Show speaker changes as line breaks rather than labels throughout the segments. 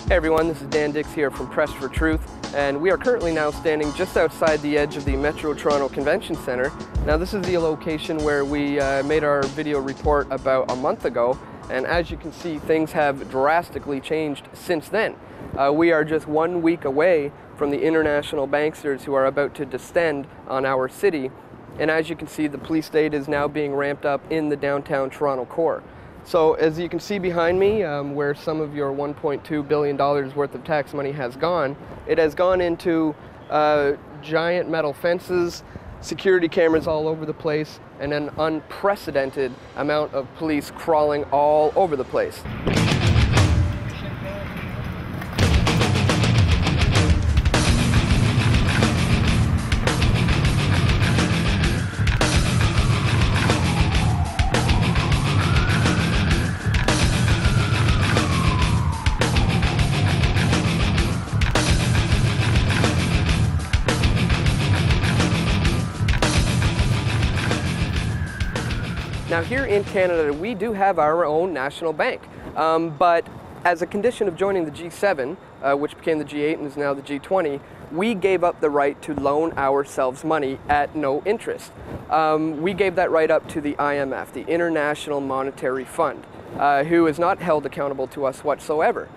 Hey everyone, this is Dan Dix here from Press for Truth, and we are currently now standing just outside the edge of the Metro Toronto Convention Centre. Now this is the location where we made our video report about a month ago, and as you can see, things have drastically changed since then. We are just 1 week away from the international banksters who are about to descend on our city, and as you can see, the police state is now being ramped up in the downtown Toronto core. So as you can see behind me, where some of your $1.2 billion worth of tax money has gone, it has gone into giant metal fences, security cameras all over the place, and an unprecedented amount of police crawling all over the place. Now here in Canada, we do have our own national bank, but as a condition of joining the G7, which became the G8 and is now the G20, we gave up the right to loan ourselves money at no interest. We gave that right up to the IMF, the International Monetary Fund, who is not held accountable to us whatsoever.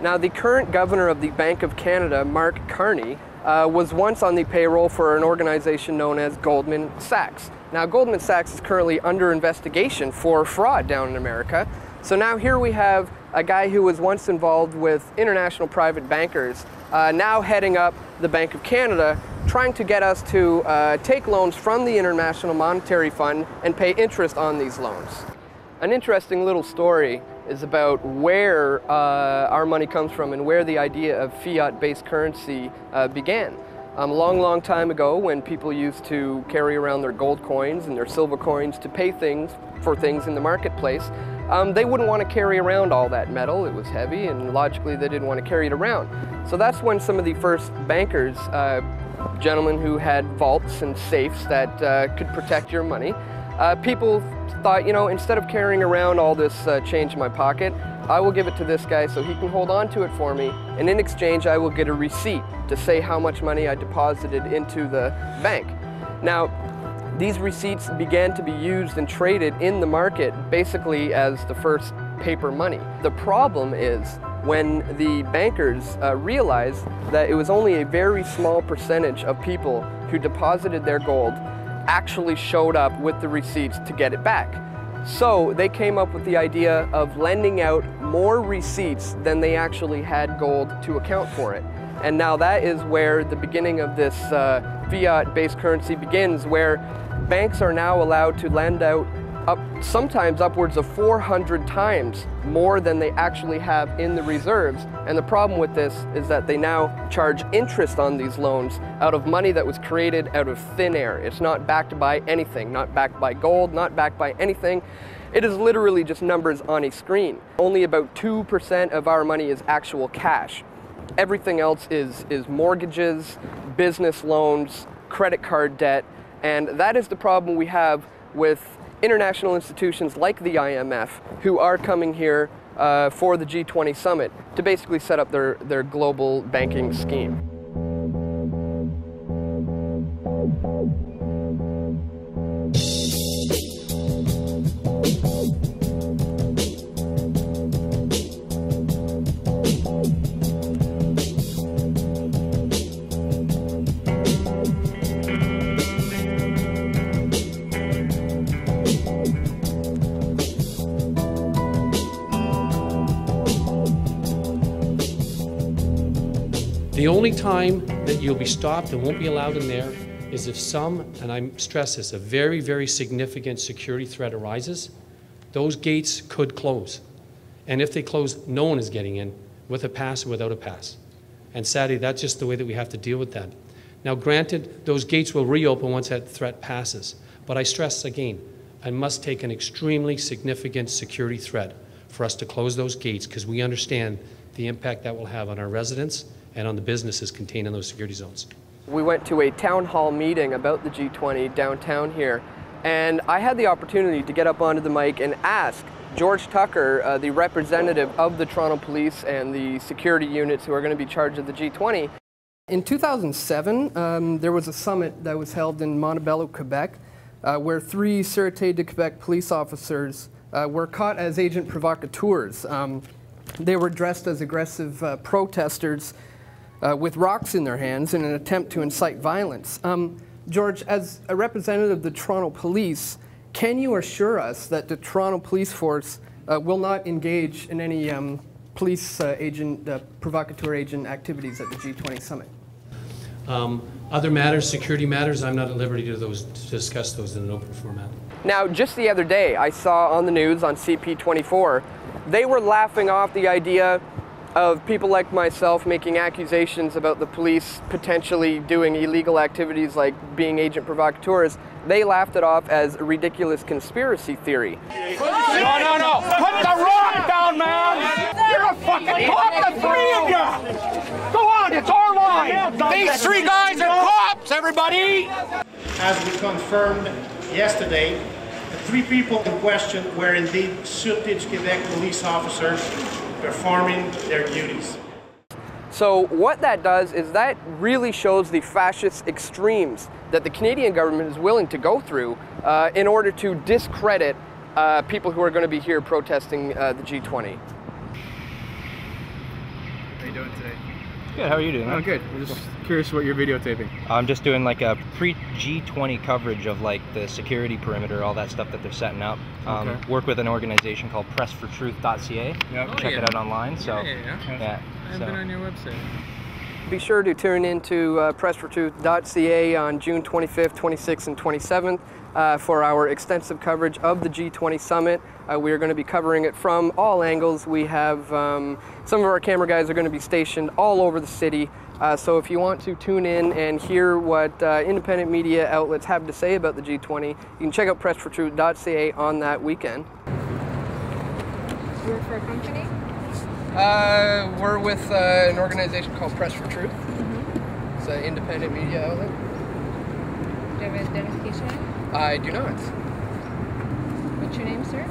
Now the current governor of the Bank of Canada, Mark Carney, was once on the payroll for an organization known as Goldman Sachs. Now Goldman Sachs is currently under investigation for fraud down in America. So now here we have a guy who was once involved with international private bankers, now heading up the Bank of Canada, trying to get us to take loans from the International Monetary Fund and pay interest on these loans. An interesting little story is about where our money comes from and where the idea of fiat-based currency began. A long time ago, when people used to carry around their gold coins and their silver coins to pay for things in the marketplace, they wouldn't want to carry around all that metal. It was heavy, and logically they didn't want to carry it around. So that's when some of the first bankers, gentlemen who had vaults and safes that could protect your money, people thought, you know, instead of carrying around all this change in my pocket, I will give it to this guy so he can hold on to it for me, and in exchange I will get a receipt to say how much money I deposited into the bank. Now, these receipts began to be used and traded in the market basically as the first paper money. The problem is when the bankers realized that it was only a very small percentage of people who deposited their gold actually showed up with the receipts to get it back. So they came up with the idea of lending out more receipts than they actually had gold to account for it. And now that is where the beginning of this fiat-based currency begins, where banks are now allowed to lend out sometimes upwards of 400 times more than they actually have in the reserves. And the problem with this is that they now charge interest on these loans out of money that was created out of thin air. It's not backed by anything, not backed by gold, not backed by anything. It is literally just numbers on a screen. Only about 2% of our money is actual cash. Everything else is mortgages, business loans, credit card debt, and that is the problem we have with international institutions like the IMF, who are coming here for the G20 summit to basically set up their global banking scheme.
The only time that you'll be stopped and won't be allowed in there is if and I stress this, a very, very significant security threat arises. Those gates could close. And if they close, no one is getting in, with a pass or without a pass. And sadly, that's just the way that we have to deal with that. Now granted, those gates will reopen once that threat passes. But I stress again, I must take an extremely significant security threat for us to close those gates, because we understand the impact that will have on our residents and on the businesses contained in those security zones.
We went to a town hall meeting about the G20 downtown here, and I had the opportunity to get up onto the mic and ask George Tucker, the representative of the Toronto Police and the security units who are going to be charged of the G20. In 2007, there was a summit that was held in Montebello, Quebec, where 3 Sûreté de Quebec police officers were caught as agent provocateurs. They were dressed as aggressive protesters with rocks in their hands in an attempt to incite violence. George, as a representative of the Toronto Police, can you assure us that the Toronto Police Force will not engage in any police provocateur agent activities at the G20 summit?
Other matters, security matters, I'm not at liberty to discuss those in an open format.
Now, just the other day, I saw on the news on CP24, they were laughing off the idea of people like myself making accusations about the police potentially doing illegal activities like being agent provocateurs. They laughed it off as a ridiculous conspiracy theory.
No. Put the rock down, man! You're a fucking cop, the 3 of you! Go on, it's our line! These 3 guys are cops, everybody!
As we confirmed yesterday, the 3 people in question were indeed Sûreté du Québec police officers performing their duties.
So what that does is that really shows the fascist extremes that the Canadian government is willing to go through in order to discredit people who are going to be here protesting the G20.
How are you doing today?
Good, how are you doing?
Oh, good. I'm just curious what you're videotaping.
I'm just doing like a pre-G20 coverage of like the security perimeter, all that stuff that they're setting up.
Okay.
Work with an organization called pressfortruth.ca.
Yep.
Check it out online. So,
Yeah. I haven't been on your website.
Be sure to tune into pressfortruth.ca on June 25th, 26th, and 27th for our extensive coverage of the G20 summit. We are going to be covering it from all angles. We have some of our camera guys are going to be stationed all over the city. So if you want to tune in and hear what independent media outlets have to say about the G20, you can check out pressfortruth.ca on that weekend.
You work for a company?
We're with an organization called Press for Truth. It's an independent media outlet.
Do you have an identification?
I do not.
What's your name, sir?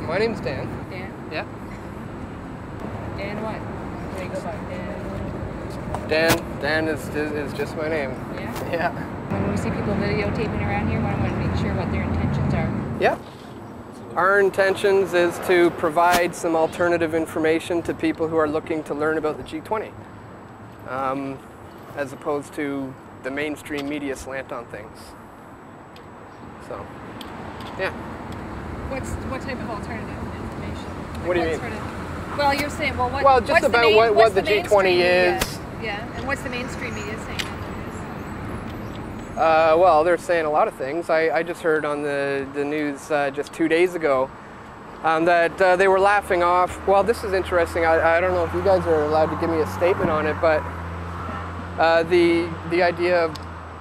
My name's Dan.
Dan?
Yeah.
Dan what? What do you go by? Dan?
Dan is just my name.
Yeah?
Yeah.
When we see people videotaping around here, we want to make sure what their intentions are.
Yep. Our intentions is to provide some alternative information to people who are looking to learn about the G20, as opposed to the mainstream media slant on things. So, yeah.
What type of alternative information? Like
What do you mean?
Sort of, well, you're saying, well,
Well, just
what's
about what the
mainstream
G20
media?
is.
Yeah, and what's the mainstream media saying?
Well, they're saying a lot of things. I just heard on the news just 2 days ago that they were laughing off. Well, this is interesting. I don't know if you guys are allowed to give me a statement on it, but the idea of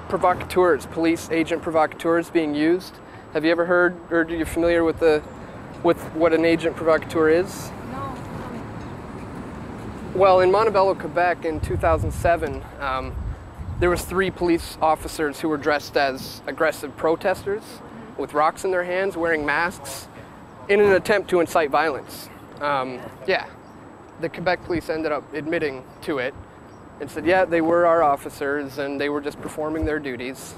provocateurs, police agent provocateurs being used. Have you ever heard, or are you familiar with what an agent provocateur is?
No.
Well, in Montebello, Quebec in 2007, there was 3 police officers who were dressed as aggressive protesters with rocks in their hands, wearing masks, in an attempt to incite violence. Yeah, the Quebec police ended up admitting to it and said, yeah, they were our officers and they were just performing their duties.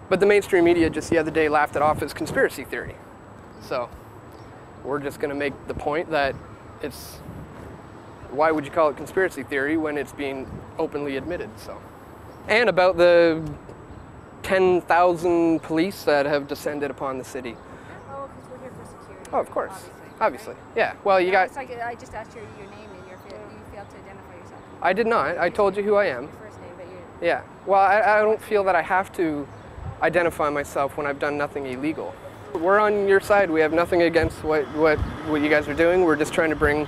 But the mainstream media just the other day laughed it off as conspiracy theory. So we're just going to make the point that it's, why would you call it conspiracy theory when it's being openly admitted? So, and about the 10,000 police that have descended upon the city.
Oh, because we're here for security.
Oh, of course, obviously.
Right?
Yeah. Well, you got.
It's like I just asked your name and you failed to identify yourself.
I did not. I told you who I am.
Your first name, but you.
Yeah. Well, I don't feel that I have to identify myself when I've done nothing illegal. We're on your side. We have nothing against what you guys are doing. We're just trying to bring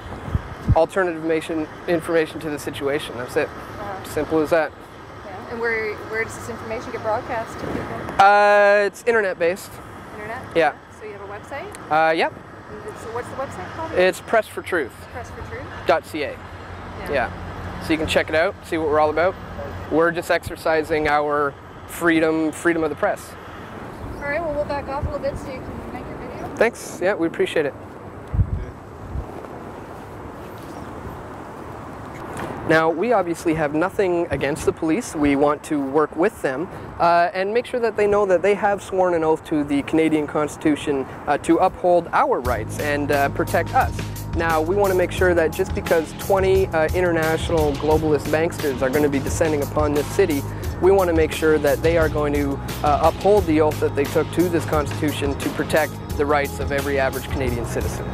alternative information to the situation. That's it. Simple as that.
Yeah. And where does this information get broadcast to people?
It's internet based.
Internet?
Yeah.
So you have a website?
Yep.
So what's the website called?
It's pressfortruth.ca.
Press for Truth?
Yeah. So you can check it out, see what we're all about. We're just exercising our freedom of the press.
All right, well, we'll back off a little bit so you can make your video.
Thanks. Yeah, we appreciate it. Now, we obviously have nothing against the police. We want to work with them and make sure that they know that they have sworn an oath to the Canadian Constitution to uphold our rights and protect us. Now, we want to make sure that just because 20 international globalist banksters are going to be descending upon this city, we want to make sure that they are going to uphold the oath that they took to this Constitution to protect the rights of every average Canadian citizen.